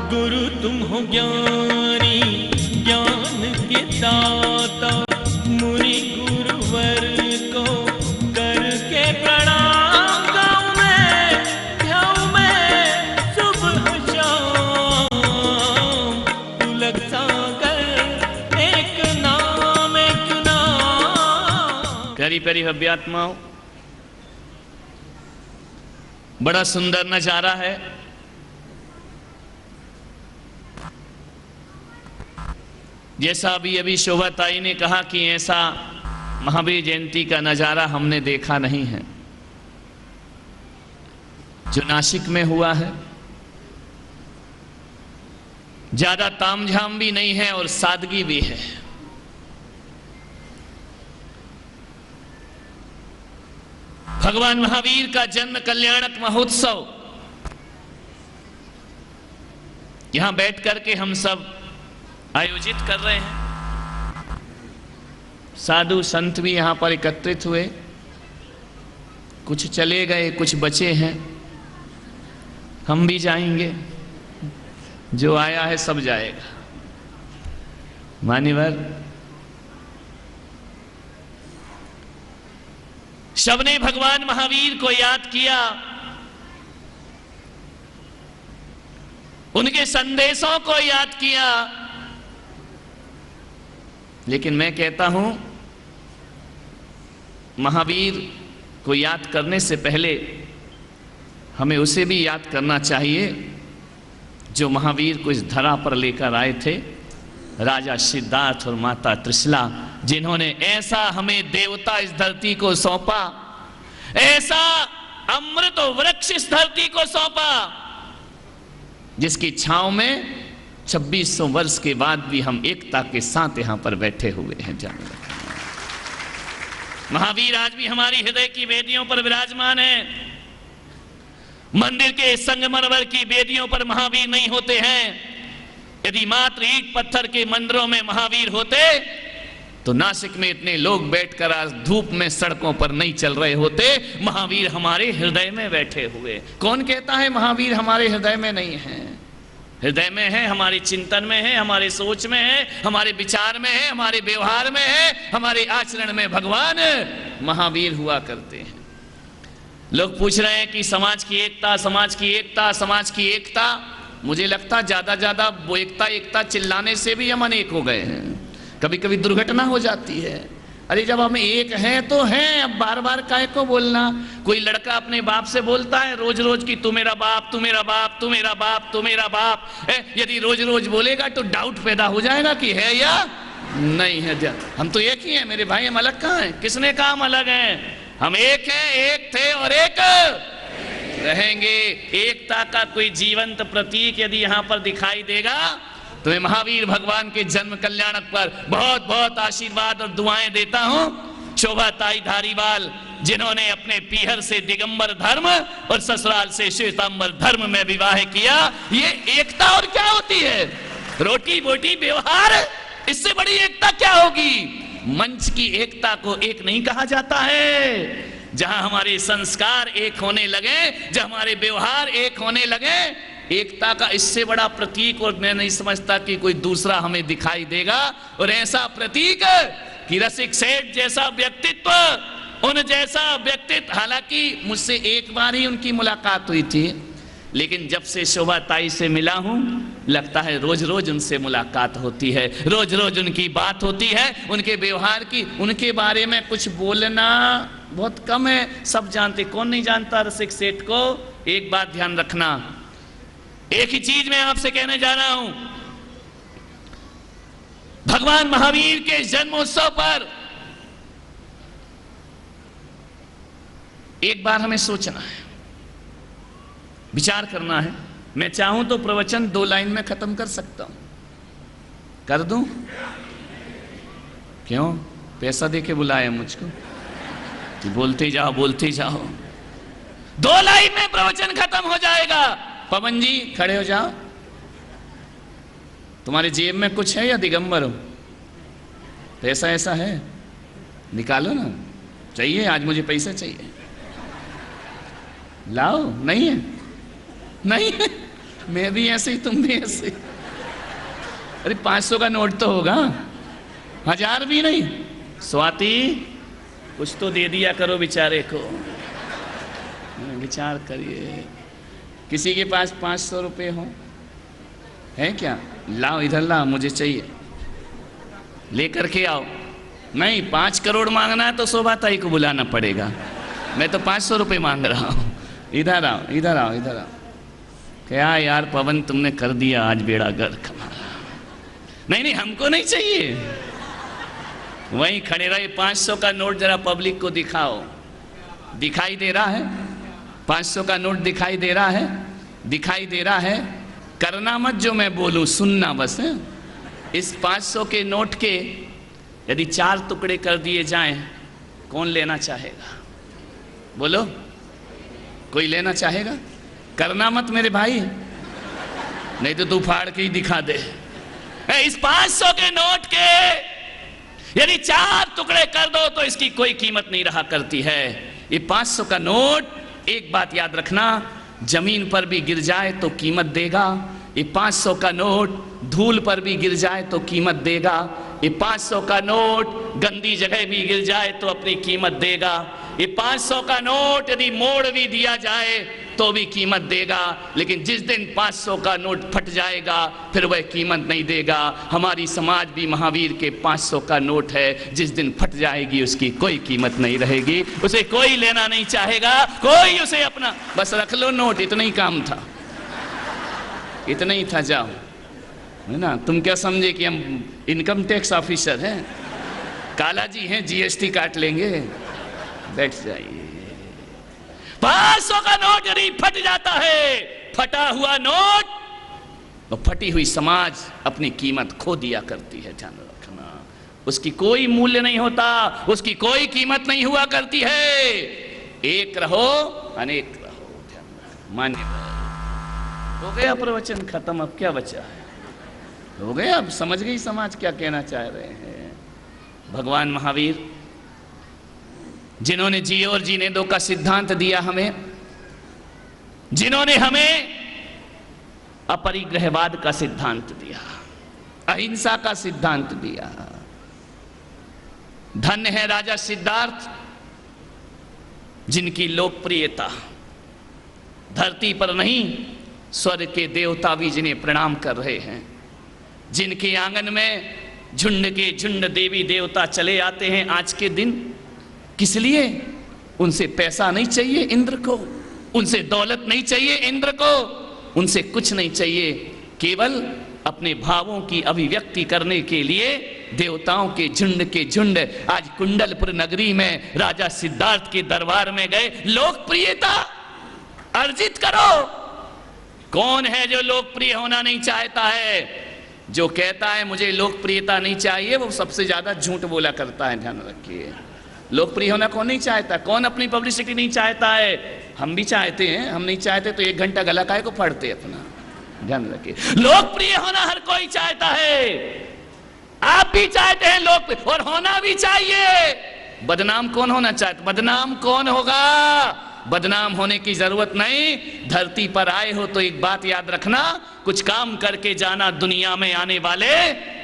गुरु तुम हो ज्ञानी ज्ञान के दाता, मुनि गुरुवर को करके प्रणाम गाऊं मैं सुबह शाम। तुलक सागर एक नाम। प्यारी प्यारी भव्यात्माओं, बड़ा सुंदर नजारा है। जैसा अभी शोभा ताई ने कहा कि ऐसा महावीर जयंती का नजारा हमने देखा नहीं है जो नासिक में हुआ है। ज्यादा तामझाम भी नहीं है और सादगी भी है। भगवान महावीर का जन्म कल्याणक महोत्सव यहां बैठ करके हम सब आयोजित कर रहे हैं। साधु संत भी यहां पर एकत्रित हुए, कुछ चले गए, कुछ बचे हैं। हम भी जाएंगे, जो आया है सब जाएगा। मान्यवर, सबने भगवान महावीर को याद किया, उनके संदेशों को याद किया। लेकिन मैं कहता हूं, महावीर को याद करने से पहले हमें उसे भी याद करना चाहिए जो महावीर को इस धरा पर लेकर आए थे, राजा सिद्धार्थ और माता त्रिशला, जिन्होंने ऐसा हमें देवता इस धरती को सौंपा, ऐसा अमृत वृक्ष इस धरती को सौंपा, जिसकी छांव में 2600 वर्ष के बाद भी हम एकता के साथ यहां पर बैठे हुए हैं। जान महावीर आज भी हमारी हृदय की वेदियों पर विराजमान है। मंदिर के संगमरमर की वेदियों पर महावीर नहीं होते हैं। यदि मात्र ईंट पत्थर के मंदिरों में महावीर होते तो नासिक में इतने लोग बैठकर आज धूप में सड़कों पर नहीं चल रहे होते। महावीर हमारे हृदय में बैठे हुए। कौन कहता है महावीर हमारे हृदय में नहीं है? हृदय में है, हमारे चिंतन में है, हमारे सोच में है, हमारे विचार में है, हमारे व्यवहार में है, हमारे आचरण में भगवान महावीर हुआ करते हैं। लोग पूछ रहे हैं कि समाज की एकता, समाज की एकता, समाज की एकता। मुझे लगता ज्यादा वो एकता चिल्लाने से भी हम अनेक हो गए हैं। कभी कभी दुर्घटना हो जाती है। अरे जब हम एक हैं तो हैं, अब बार बार काहे को बोलना? कोई लड़का अपने बाप से बोलता है रोज रोज कि तू मेरा बाप, तू मेरा बाप, तू मेरा बाप, तू मेरा बाप। यदि रोज रोज बोलेगा तो डाउट पैदा हो जाएगा कि है या नहीं है। हम तो एक ही हैं मेरे भाई, हम अलग कहाँ हैं? किसने कहा हम अलग हैं? हम एक हैं, एक थे और एक रहेंगे। एकता का कोई जीवंत प्रतीक यदि यहाँ पर दिखाई देगा तो मैं महावीर भगवान के जन्म कल्याणक पर बहुत बहुत आशीर्वाद और दुआएं देता हूं। शोभा ताई धारीवाल, जिन्होंने अपने पीहर से दिगंबर धर्म और ससुराल से श्वेतांबर धर्म में विवाह किया, ये एकता और क्या होती है? रोटी बोटी व्यवहार, इससे बड़ी एकता क्या होगी? मंच की एकता को एक नहीं कहा जाता है। जहां हमारे संस्कार एक होने लगे, जहां हमारे व्यवहार एक होने लगे, एकता का इससे बड़ा प्रतीक और मैं नहीं समझता कि कोई दूसरा हमें दिखाई देगा। और ऐसा प्रतीक कि रसिक सेठ जैसा व्यक्तित्व, उन जैसा व्यक्तित्व, हालांकि मुझसे एक बार ही उनकी मुलाकात हुई थी, लेकिन जब से शोभा ताई से मिला हूं लगता है रोज रोज उनसे मुलाकात होती है, रोज रोज उनकी बात होती है, उनके व्यवहार की, उनके बारे में कुछ बोलना बहुत कम है। सब जानते, कौन नहीं जानता रसिक सेठ को? एक बात ध्यान रखना, एक ही चीज मैं आपसे कहने जा रहा हूं। भगवान महावीर के जन्मोत्सव पर एक बार हमें सोचना है, विचार करना है। मैं चाहूं तो प्रवचन 2 लाइन में खत्म कर सकता हूं, कर दूं? क्यों? पैसा देके बुलाया मुझको कि बोलते जाओ बोलते जाओ। 2 लाइन में प्रवचन खत्म हो जाएगा। पवन जी खड़े हो जाओ। तुम्हारे जेब में कुछ है या दिगंबर हो? पैसा ऐसा है, निकालो ना। चाहिए? आज मुझे पैसा चाहिए। लाओ। नहीं है? नहीं है? मैं भी ऐसे ही, तुम भी ऐसे। अरे 500 का नोट तो होगा, 1000 भी नहीं। स्वाति कुछ तो दे दिया करो बेचारे को, विचार करिए। किसी के पास 500 रुपये हो है क्या? लाओ, इधर लाओ, मुझे चाहिए, लेकर के आओ। नहीं, 5 करोड़ मांगना है तो शोभा ताई को बुलाना पड़ेगा, मैं तो 500 रुपये मांग रहा हूँ। इधर आओ, इधर आओ, इधर आओ। क्या यार पवन, तुमने कर दिया आज बेड़ा गर्क हमारा। नहीं नहीं, हमको नहीं चाहिए। वहीं खड़े रहे। 500 का नोट जरा पब्लिक को दिखाओ। दिखाई दे रहा है? 500 का नोट दिखाई दे रहा है? दिखाई दे रहा है? करना मत जो मैं बोलूं, सुनना बस है। इस 500 के नोट के यदि 4 टुकड़े कर दिए जाएं, कौन लेना चाहेगा? बोलो, कोई लेना चाहेगा? करना मत मेरे भाई, नहीं तो तू फाड़ के ही दिखा दे। इस 500 के नोट के यदि 4 टुकड़े कर दो तो इसकी कोई कीमत नहीं रहा करती है। ये 500 का नोट, एक बात याद रखना, जमीन पर भी गिर जाए तो कीमत देगा। ये 500 का नोट धूल पर भी गिर जाए तो कीमत देगा। ये 500 का नोट गंदी जगह भी गिर जाए तो अपनी कीमत देगा। ये 500 का नोट यदि मोड़ भी दिया जाए तो भी कीमत देगा। लेकिन जिस दिन 500 का नोट फट जाएगा फिर वह कीमत नहीं देगा। हमारी समाज भी महावीर के 500 का नोट है, जिस दिन फट जाएगी उसकी कोई कीमत नहीं रहेगी, उसे कोई लेना नहीं चाहेगा, कोई उसे अपना, बस रख लो नोट, इतना ही काम था, इतना ही था। जाओ, है ना? तुम क्या समझे कि हम इनकम टैक्स ऑफिसर हैं, काला जी हैं, जीएसटी काट लेंगे? बैठ जाइए। 500 का नोट यदि फट जाता है, फटा हुआ नोट, तो फटी हुई समाज अपनी कीमत खो दिया करती है, ध्यान रखना। उसकी कोई मूल्य नहीं होता, उसकी कोई कीमत नहीं हुआ करती है। एक रहो अनेक रहो, ध्यान रखना। मान्य हो गया प्रवचन खत्म, अब क्या बचा है? हो गया, अब समझ गई समाज क्या कहना चाह रहे हैं। भगवान महावीर जिन्होंने जियो और जीने दो का सिद्धांत दिया हमें, जिन्होंने हमें अपरिग्रहवाद का सिद्धांत दिया, अहिंसा का सिद्धांत दिया। धन्य है राजा सिद्धार्थ, जिनकी लोकप्रियता धरती पर नहीं, स्वर्ग के देवता भी जिन्हें प्रणाम कर रहे हैं, जिनके आंगन में झुंड के झुंड देवी देवता चले आते हैं आज के दिन। किस लिए? उनसे पैसा नहीं चाहिए इंद्र को, उनसे दौलत नहीं चाहिए इंद्र को, उनसे कुछ नहीं चाहिए, केवल अपने भावों की अभिव्यक्ति करने के लिए देवताओं के झुंड आज कुंडलपुर नगरी में राजा सिद्धार्थ के दरबार में गए। लोकप्रियता अर्जित करो। कौन है जो लोकप्रिय होना नहीं चाहता है? जो कहता है मुझे लोकप्रियता नहीं चाहिए, वो सबसे ज्यादा झूठ बोला करता है, ध्यान रखिए। लोकप्रिय होना कौन नहीं चाहता? कौन अपनी पब्लिसिटी नहीं चाहता है? हम भी चाहते हैं, हम नहीं चाहते तो 1 घंटा गला काहे को पढ़ते अपना, ध्यान रखिए। लोकप्रिय होना हर कोई चाहता है, आप भी चाहते हैं लोकप्रिय, और होना भी चाहिए। बदनाम कौन होना चाहता? बदनाम कौन होगा? बदनाम होने की जरूरत नहीं। धरती पर आए हो तो एक बात याद रखना, कुछ काम करके जाना। दुनिया में आने वाले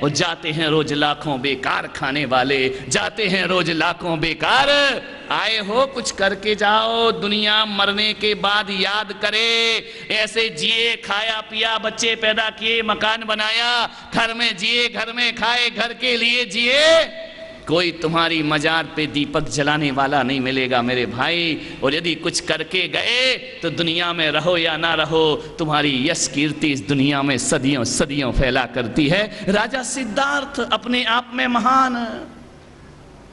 वो जाते हैं रोज लाखों बेकार, खाने वाले जाते हैं रोज लाखों बेकार। आए हो कुछ करके जाओ, दुनिया मरने के बाद याद करे। ऐसे जिए, खाया पिया, बच्चे पैदा किए, मकान बनाया, घर में जिए, घर में खाए, घर के लिए जिए, कोई तुम्हारी मजार पे दीपक जलाने वाला नहीं मिलेगा मेरे भाई। और यदि कुछ करके गए तो दुनिया में रहो या ना रहो, तुम्हारी यश कीर्ति इस दुनिया में सदियों सदियों फैला करती है। राजा सिद्धार्थ अपने आप में महान,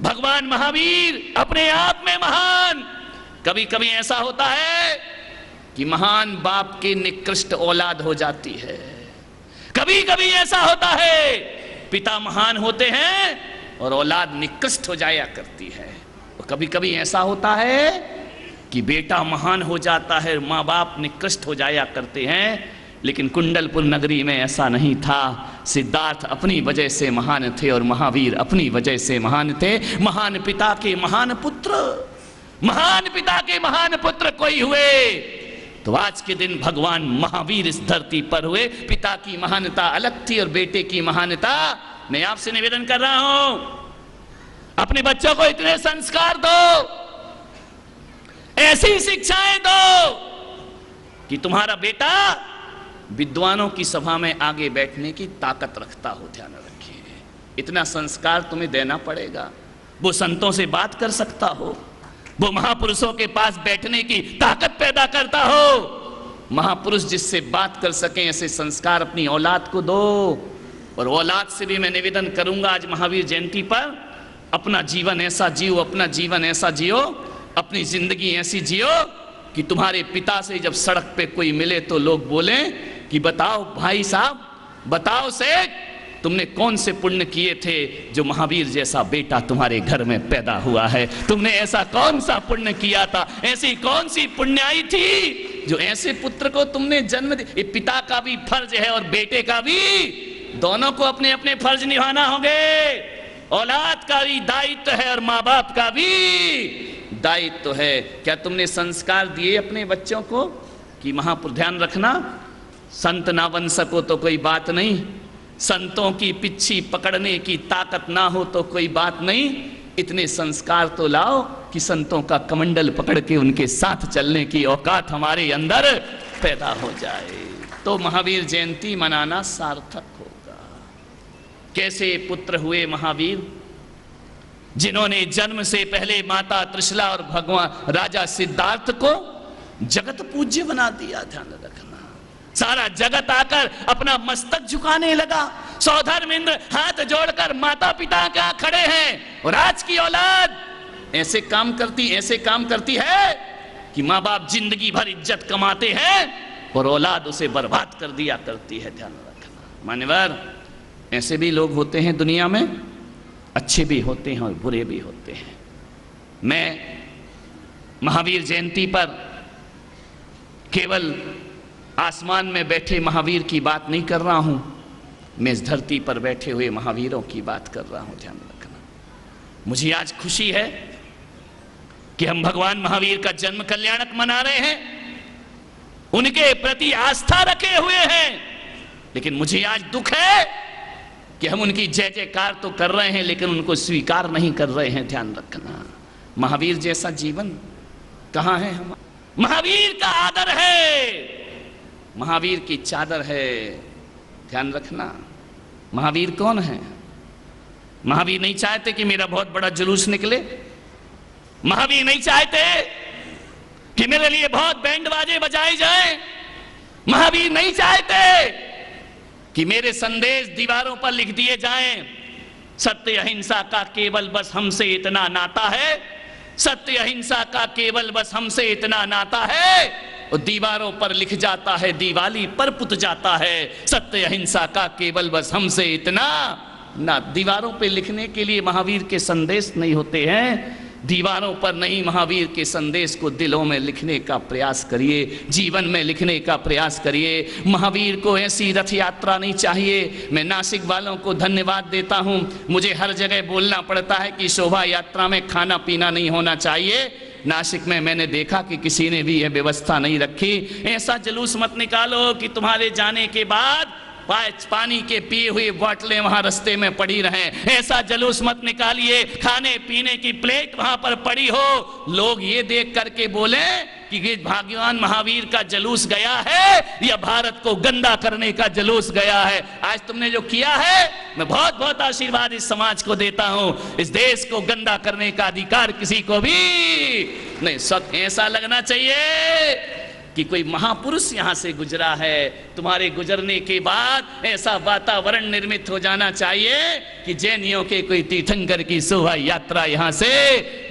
भगवान महावीर अपने आप में महान। कभी कभी ऐसा होता है कि महान बाप की निकृष्ट औलाद हो जाती है, कभी कभी ऐसा होता है पिता महान होते हैं और औलाद निकृष्ट हो जाया करती है। और कभी कभी ऐसा होता है कि बेटा महान हो जाता है, माँ बाप निकृष्ट हो जाया करते हैं। लेकिन कुंडलपुर नगरी में ऐसा नहीं था। सिद्धार्थ अपनी वजह से महान थे और महावीर अपनी वजह से महान थे। महान पिता के महान पुत्र, महान पिता के महान पुत्र कोई हुए तो आज के दिन भगवान महावीर इस धरती पर हुए। पिता की महानता अलग थी और बेटे की महानता। मैं आपसे निवेदन कर रहा हूं, अपने बच्चों को इतने संस्कार दो, ऐसी शिक्षाएं दो कि तुम्हारा बेटा विद्वानों की सभा में आगे बैठने की ताकत रखता हो। ध्यान रखिए, इतना संस्कार तुम्हें देना पड़ेगा। वो संतों से बात कर सकता हो, वो महापुरुषों के पास बैठने की ताकत पैदा करता हो। महापुरुष जिससे बात कर सकें, ऐसे संस्कार अपनी औलाद को दो। और औलाद से भी मैं निवेदन करूंगा, आज महावीर जयंती पर अपना जीवन ऐसा जियो, अपना जीवन ऐसा जियो, अपनी जिंदगी ऐसी जियो कि तुम्हारे पिता से जब सड़क पे कोई मिले तो लोग बोले कि बताओ भाई साहब, बताओ सेठ, तुमने कौन से पुण्य किए थे जो महावीर जैसा बेटा तुम्हारे घर में पैदा हुआ है। तुमने ऐसा कौन सा पुण्य किया था, ऐसी कौन सी पुण्याई थी जो ऐसे पुत्र को तुमने जन्म दिया। पिता का भी फर्ज है और बेटे का भी, दोनों को अपने अपने फर्ज निभाना होंगे। औलाद का भी दायित्व है और माँ बाप का भी दायित्व है। क्या तुमने संस्कार दिए अपने बच्चों को कि महापुरुष, ध्यान रखना, संत ना बन सको तो कोई बात नहीं, संतों की पिच्छी पकड़ने की ताकत ना हो तो कोई बात नहीं, इतने संस्कार तो लाओ कि संतों का कमंडल पकड़ के उनके साथ चलने की औकात हमारे अंदर पैदा हो जाए, तो महावीर जयंती मनाना सार्थक होगा। कैसे पुत्र हुए महावीर, जिन्होंने जन्म से पहले माता त्रिशला और भगवान राजा सिद्धार्थ को जगत पूज्य बना दिया। ध्यान रखना, सारा जगत आकर अपना मस्तक झुकाने लगा। सौधर्मेंद्र हाथ जोड़कर माता पिता के खड़े हैं। और आज की औलाद ऐसे काम करती है कि माँ बाप जिंदगी भर इज्जत कमाते हैं और औलाद उसे बर्बाद कर दिया करती है। ध्यान रखना मान्यवर, ऐसे भी लोग होते हैं दुनिया में, अच्छे भी होते हैं और बुरे भी होते हैं। मैं महावीर जयंती पर केवल आसमान में बैठे महावीर की बात नहीं कर रहा हूं, मैं इस धरती पर बैठे हुए महावीरों की बात कर रहा हूं। ध्यान रखना, मुझे आज खुशी है कि हम भगवान महावीर का जन्म कल्याणक मना रहे हैं, उनके प्रति आस्था रखे हुए हैं, लेकिन मुझे आज दुख है कि हम उनकी जय जयकार तो कर रहे हैं लेकिन उनको स्वीकार नहीं कर रहे हैं। ध्यान रखना, महावीर जैसा जीवन कहां है हमारा? महावीर का आदर है, महावीर की चादर है। ध्यान रखना, महावीर कौन है? महावीर नहीं चाहते कि मेरा बहुत बड़ा जुलूस निकले, महावीर नहीं चाहते कि मेरे लिए बहुत बैंड बाजे बजाए जाए, महावीर नहीं चाहते कि मेरे संदेश दीवारों पर लिख दिए जाएं, सत्य अहिंसा का केवल बस हमसे इतना नाता है, सत्य अहिंसा का केवल बस हमसे इतना नाता है, और दीवारों पर लिख जाता है, दिवाली पर पुत जाता है, सत्य अहिंसा का केवल बस हमसे इतना ना। दीवारों पे लिखने के लिए महावीर के संदेश नहीं होते हैं, दीवारों पर नहीं, महावीर के संदेश को दिलों में लिखने का प्रयास करिए, जीवन में लिखने का प्रयास करिए। महावीर को ऐसी रथ यात्रा नहीं चाहिए। मैं नासिक वालों को धन्यवाद देता हूं, मुझे हर जगह बोलना पड़ता है कि शोभा यात्रा में खाना पीना नहीं होना चाहिए। नासिक में मैंने देखा कि किसी ने भी यह व्यवस्था नहीं रखी। ऐसा जुलूस मत निकालो कि तुम्हारे जाने के बाद पानी के पिए हुई बोतलें वहां रास्ते में पड़ी रहें। ऐसा जुलूस मत निकालिए खाने पीने की प्लेट वहां पर पड़ी हो, लोग ये देख करके बोले कि भगवान महावीर का जुलूस गया है या भारत को गंदा करने का जुलूस गया है। आज तुमने जो किया है, मैं बहुत बहुत आशीर्वाद इस समाज को देता हूं। इस देश को गंदा करने का अधिकार किसी को भी नहीं। सब ऐसा लगना चाहिए कि कोई महापुरुष यहां से गुजरा है, तुम्हारे गुजरने के बाद ऐसा वातावरण निर्मित हो जाना चाहिए कि जैनियों के कोई तीर्थंकर की शोभा यात्रा यहां से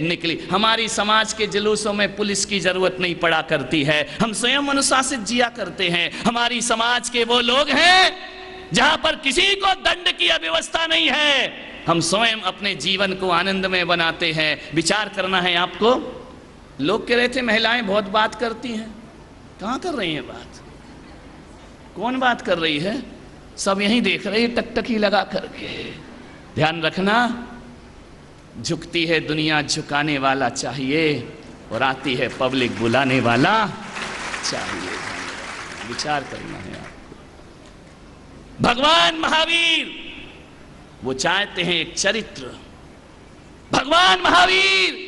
निकली। हमारी समाज के जुलूसों में पुलिस की जरूरत नहीं पड़ा करती है, हम स्वयं अनुशासित जिया करते हैं। हमारी समाज के वो लोग हैं जहां पर किसी को दंड की व्यवस्था नहीं है, हम स्वयं अपने जीवन को आनंदमय बनाते हैं। विचार करना है आपको। लोग कह रहे थे महिलाएं बहुत बात करती हैं, कहाँ कर रही है बात? कौन बात कर रही है? सब यहीं देख रहे हैं टकटकी लगा करके। ध्यान रखना, झुकती है दुनिया झुकाने वाला चाहिए और आती है पब्लिक बुलाने वाला चाहिए, विचार करना है आपको। भगवान महावीर वो चाहते हैं एक चरित्र, भगवान महावीर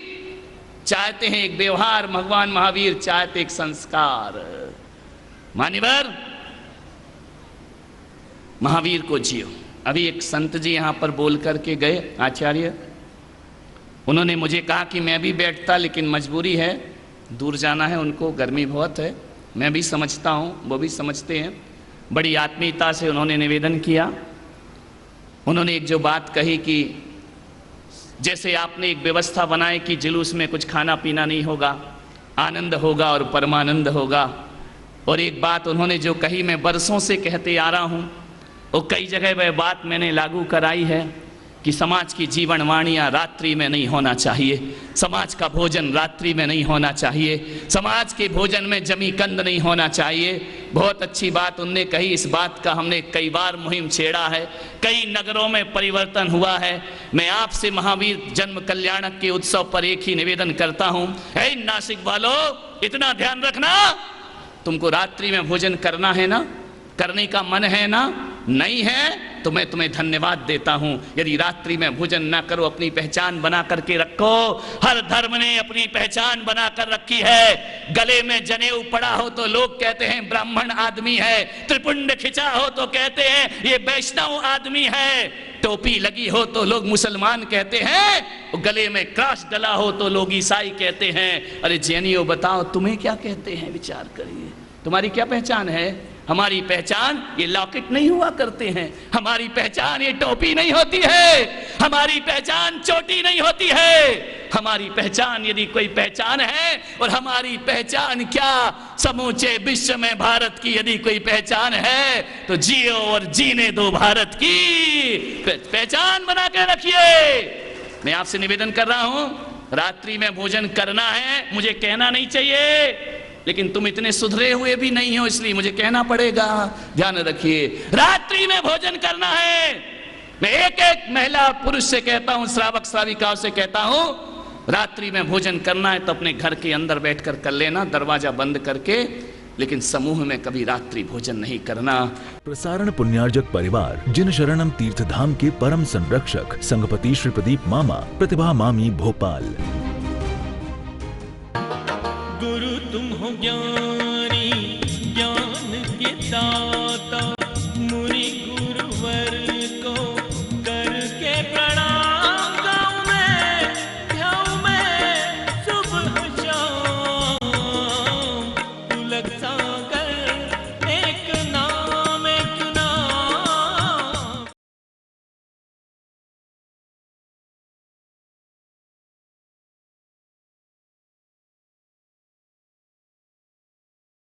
चाहते हैं एक व्यवहार, भगवान महावीर चाहते एक संस्कार। मान्यवर, महावीर को जियो। अभी एक संत जी यहां पर बोल करके गए, आचार्य, उन्होंने मुझे कहा कि मैं भी बैठता, लेकिन मजबूरी है, दूर जाना है उनको, गर्मी बहुत है। मैं भी समझता हूं, वो भी समझते हैं। बड़ी आत्मीयता से उन्होंने निवेदन किया। उन्होंने एक जो बात कही कि जैसे आपने एक व्यवस्था बनाई कि जुलूस में कुछ खाना पीना नहीं होगा, आनंद होगा और परमानंद होगा। और एक बात उन्होंने जो कही, मैं बरसों से कहते आ रहा हूँ, और कई जगह वह बात मैंने लागू कराई है कि समाज की जीवन वाणियाँ रात्रि में नहीं होना चाहिए, समाज का भोजन रात्रि में नहीं होना चाहिए, समाज के भोजन में जमी कंद नहीं होना चाहिए। बहुत अच्छी बात उनने कही। इस बात का हमने कई बार मुहिम छेड़ा है, कई नगरों में परिवर्तन हुआ है। मैं आपसे महावीर जन्म कल्याणक के उत्सव पर एक ही निवेदन करता हूँ, हे नासिक वालों, इतना ध्यान रखना, तुमको रात्रि में भोजन करना है ना, करने का मन है ना, नहीं है तो मैं तुम्हें धन्यवाद देता हूं। यदि रात्रि में भोजन ना करो, अपनी पहचान बना करके रखो। हर धर्म ने अपनी पहचान बना कर रखी है। गले में जनेऊ पड़ा हो तो लोग कहते हैं ब्राह्मण आदमी है, त्रिपुंड खिंचा हो तो कहते हैं ये वैष्णव आदमी है, टोपी लगी हो तो लोग मुसलमान कहते हैं, गले में क्रॉस डला हो तो लोग ईसाई कहते हैं। अरे जैनियों, बताओ तुम्हें क्या कहते हैं, विचार करिए, तुम्हारी क्या पहचान है? हमारी पहचान ये लॉकेट नहीं हुआ करते हैं, हमारी पहचान ये टोपी नहीं होती है, हमारी पहचान चोटी नहीं होती है। हमारी पहचान, यदि कोई पहचान है, और हमारी पहचान क्या, समूचे विश्व में भारत की यदि कोई पहचान है तो जियो और जीने दो भारत की पहचान बना के रखिए। मैं आपसे निवेदन कर रहा हूं, रात्रि में भोजन करना है, मुझे कहना नहीं चाहिए, लेकिन तुम इतने सुधरे हुए भी नहीं हो, इसलिए मुझे कहना पड़ेगा। ध्यान रखिए, रात्रि में भोजन करना है। मैं एक एक महिला पुरुष से कहता हूं, श्रावक श्राविकाओं से कहता हूं, रात्रि में भोजन करना है तो अपने घर के अंदर बैठकर कर लेना, दरवाजा बंद करके, लेकिन समूह में कभी रात्रि भोजन नहीं करना। प्रसारण पुण्यार्जक परिवार जिन शरणम तीर्थ धाम के परम संरक्षक संघपति श्री प्रदीप मामा, प्रतिभा मामी, भोपाल। गुरु तुम हो ज्ञान